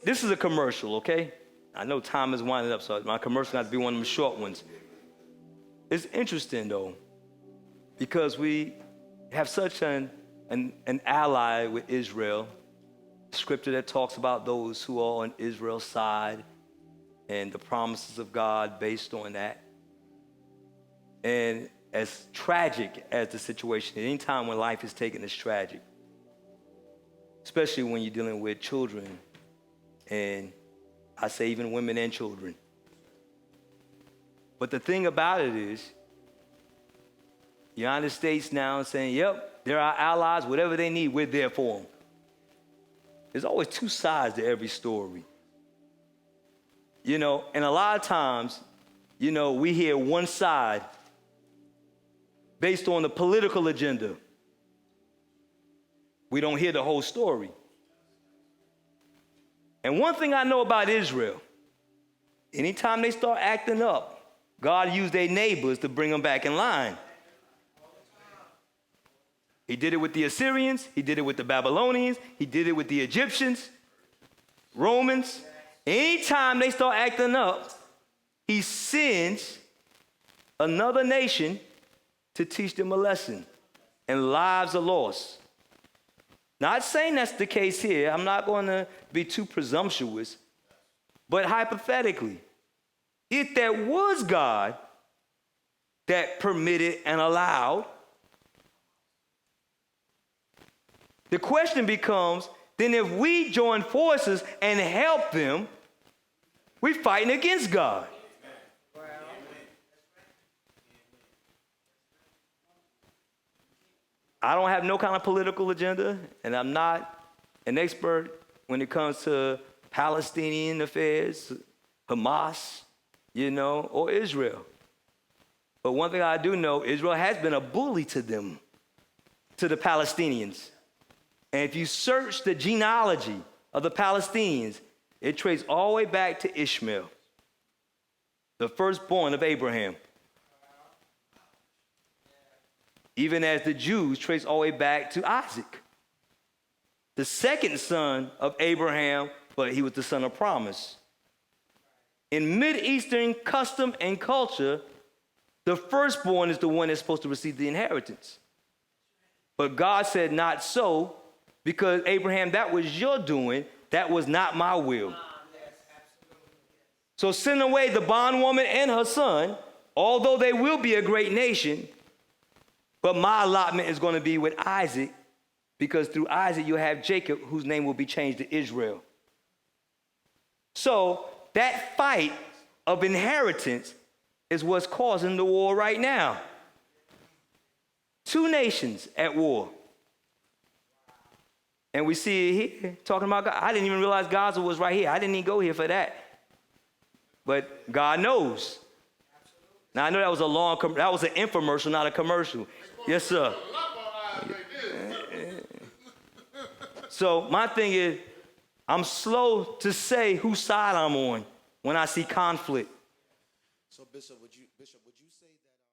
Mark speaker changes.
Speaker 1: This is a commercial, okay? I know time is winding up, so my commercial has to be one of them short ones. It's interesting, though, because we have such an ally with Israel, scripture that talks about those who are on Israel's side and the promises of God based on that. And as tragic as the situation, any time when life is taken is tragic, especially when you're dealing with children, and I say even women and children. But the thing about it is, the United States now is saying, yep, they're our allies, whatever they need, we're there for them. There's always two sides to every story. You know, and a lot of times, you know, we hear one side based on the political agenda. We don't hear the whole story. And one thing I know about Israel, anytime they start acting up, God used their neighbors to bring them back in line. He did it with the Assyrians. He did it with the Babylonians. He did it with the Egyptians, Romans. Anytime they start acting up, he sends another nation to teach them a lesson, and lives are lost. Not saying that's the case here. I'm not going to be too presumptuous. But hypothetically, if there was God that permitted and allowed, the question becomes, then if we join forces and help them, we're fighting against God. I don't have no kind of political agenda, and I'm not an expert when it comes to Palestinian affairs, Hamas, you know, or Israel. But one thing I do know, Israel has been a bully to them, to the Palestinians. And if you search the genealogy of the Palestinians, it traces all the way back to Ishmael, the firstborn of Abraham. Even as the Jews trace all the way back to Isaac, the second son of Abraham, but he was the son of promise. In Mideastern custom and culture, the firstborn is the one that's supposed to receive the inheritance. But God said, not so, because Abraham, that was your doing, that was not my will. So send away the bondwoman and her son, although they will be a great nation. But my allotment is going to be with Isaac, because through Isaac you'll have Jacob, whose name will be changed to Israel. So that fight of inheritance is what's causing the war right now. Two nations at war. And we see it here, talking about God. I didn't even realize Gaza was right here. I didn't even go here for that. But God knows. Now, I know that was that was an infomercial, not a commercial. Yes, sir. So my thing is, I'm slow to say whose side I'm on when I see conflict.
Speaker 2: So, Bishop, would you say that?